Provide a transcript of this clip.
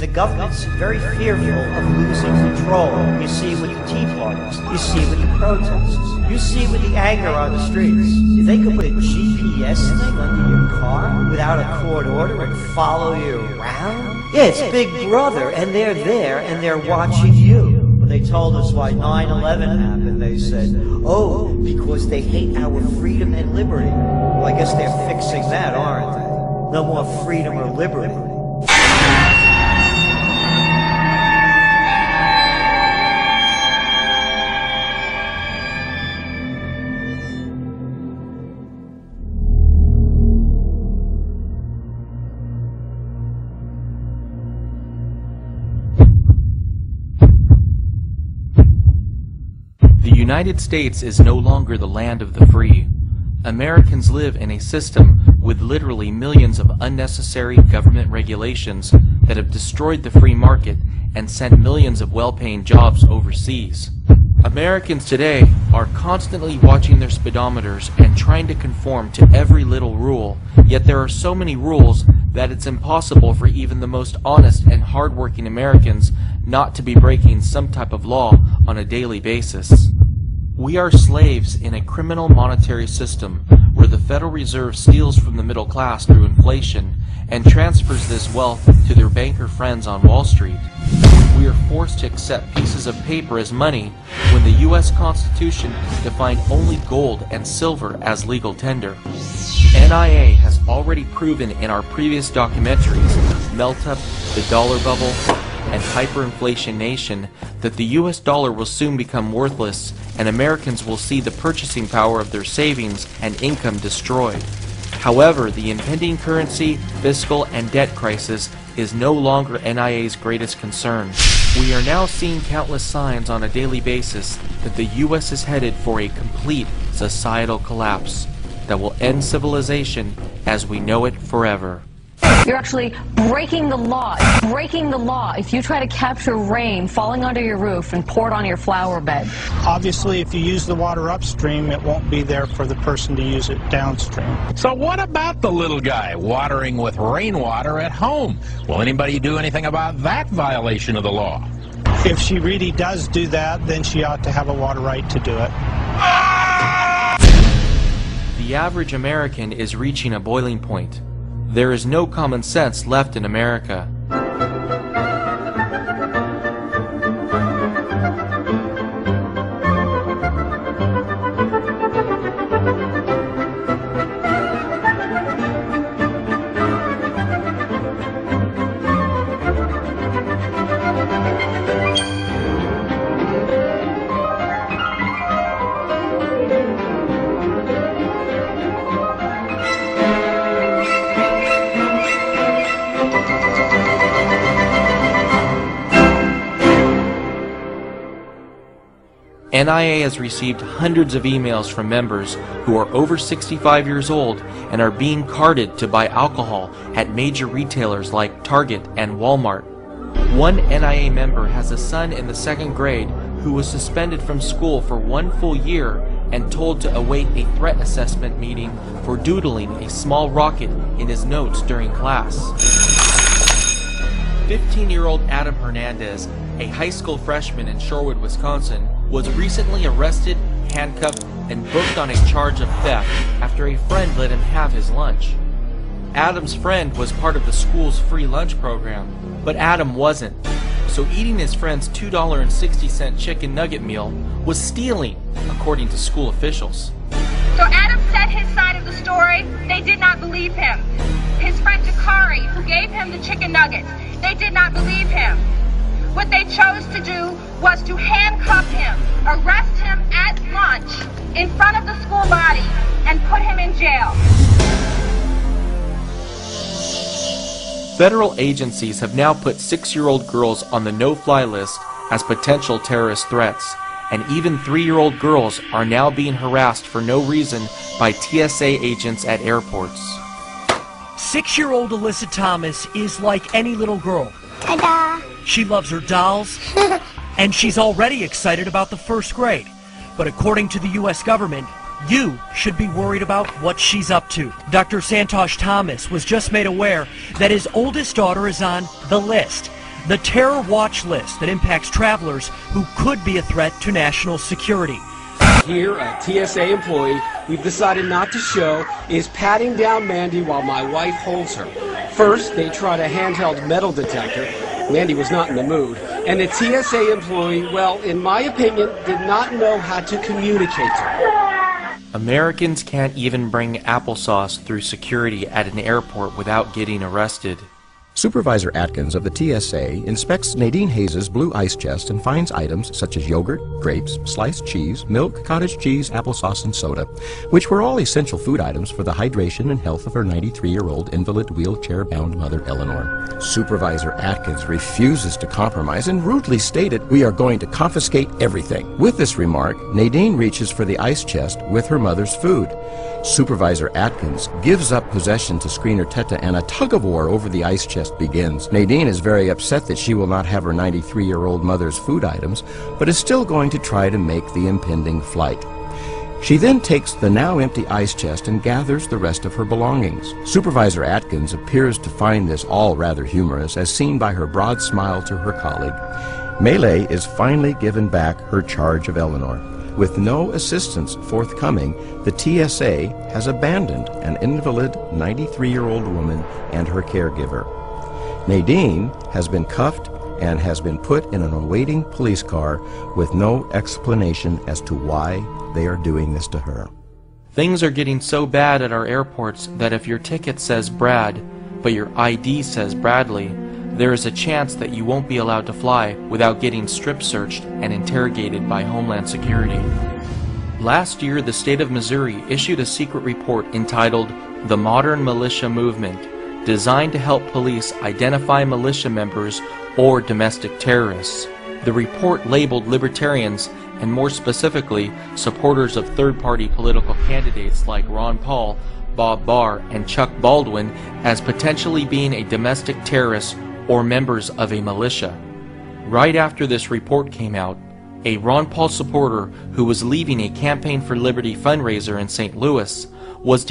And the government's very fearful of losing control. You see it with the Tea Parties. You see it with the protests. You see it with the anger on the streets. If they could put a GPS thing under your car without a court order and follow you around? Yeah, it's Big Brother, and they're there, and they're watching you. When they told us why 9/11 happened, they said, oh, because they hate our freedom and liberty. Well, I guess they're fixing that, aren't they? No more freedom or liberty. The United States is no longer the land of the free. Americans live in a system with literally millions of unnecessary government regulations that have destroyed the free market and sent millions of well-paying jobs overseas. Americans today are constantly watching their speedometers and trying to conform to every little rule, yet there are so many rules that it's impossible for even the most honest and hardworking Americans not to be breaking some type of law on a daily basis. We are slaves in a criminal monetary system where the Federal Reserve steals from the middle class through inflation and transfers this wealth to their banker friends on Wall Street. We are forced to accept pieces of paper as money when the U.S. Constitution defined only gold and silver as legal tender. NIA has already proven in our previous documentaries, Melt Up, The Dollar Bubble, and Hyperinflation Nation, that the US dollar will soon become worthless and Americans will see the purchasing power of their savings and income destroyed. However, the impending currency, fiscal, and debt crisis is no longer NIA's greatest concern. We are now seeing countless signs on a daily basis that the US is headed for a complete societal collapse that will end civilization as we know it forever. You're actually breaking the law. Breaking the law if you try to capture rain falling onto your roof and pour it on your flower bed. Obviously, if you use the water upstream, it won't be there for the person to use it downstream. So what about the little guy watering with rainwater at home? Will anybody do anything about that violation of the law? If she really does do that, then she ought to have a water right to do it. The average American is reaching a boiling point. There is no common sense left in America. NIA has received hundreds of emails from members who are over 65 years old and are being carded to buy alcohol at major retailers like Target and Walmart. One NIA member has a son in the 2nd grade who was suspended from school for 1 full year and told to await a threat assessment meeting for doodling a small rocket in his notes during class. 15-year-old Adam Hernandez, a high school freshman in Shorewood, Wisconsin, was recently arrested, handcuffed, and booked on a charge of theft after a friend let him have his lunch. Adam's friend was part of the school's free lunch program, but Adam wasn't. So eating his friend's $2.60 chicken nugget meal was stealing, according to school officials. So Adam said his side of the story. They did not believe him. His friend Jakari, who gave him the chicken nuggets, they did not believe him. What they chose to do was to handcuff him, arrest him at lunch in front of the school body, and put him in jail. Federal agencies have now put 6-year-old girls on the no-fly list as potential terrorist threats, and even 3-year-old girls are now being harassed for no reason by TSA agents at airports. 6-year-old Alyssa Thomas is like any little girl. Ta-da! She loves her dolls, and she's already excited about the 1st grade. But according to the U.S. government, you should be worried about what she's up to. Dr. Santosh Thomas was just made aware that his oldest daughter is on the list. the terror watch list that impacts travelers who could be a threat to national security. Here, a TSA employee we've decided not to show is patting down Mandy while my wife holds her. First, they tried a handheld metal detector. Mandy was not in the mood. And the TSA employee, well, in my opinion, did not know how to communicate to her. Americans can't even bring applesauce through security at an airport without getting arrested. Supervisor Atkins of the TSA inspects Nadine Hayes' blue ice chest and finds items such as yogurt, grapes, sliced cheese, milk, cottage cheese, applesauce, and soda, which were all essential food items for the hydration and health of her 93-year-old invalid wheelchair-bound mother, Eleanor. Supervisor Atkins refuses to compromise and rudely stated, "We are going to confiscate everything." With this remark, Nadine reaches for the ice chest with her mother's food. Supervisor Atkins gives up possession to Screener Teta, and a tug-of-war over the ice chest begins. Nadine is very upset that she will not have her 93-year-old mother's food items, but is still going to try to make the impending flight. She then takes the now empty ice chest and gathers the rest of her belongings. Supervisor Atkins appears to find this all rather humorous, as seen by her broad smile to her colleague. Melee is finally given back her charge of Eleanor. With no assistance forthcoming, the TSA has abandoned an invalid 93-year-old woman and her caregiver. Nadine has been cuffed and has been put in an awaiting police car with no explanation as to why they are doing this to her. Things are getting so bad at our airports that if your ticket says Brad, but your ID says Bradley, there is a chance that you won't be allowed to fly without getting strip searched and interrogated by Homeland Security. Last year, the state of Missouri issued a secret report entitled The Modern Militia Movement, designed to help police identify militia members or domestic terrorists. The report labeled libertarians, and more specifically, supporters of third-party political candidates like Ron Paul, Bob Barr, and Chuck Baldwin as potentially being a domestic terrorist or members of a militia. Right after this report came out, a Ron Paul supporter who was leaving a Campaign for Liberty fundraiser in St. Louis was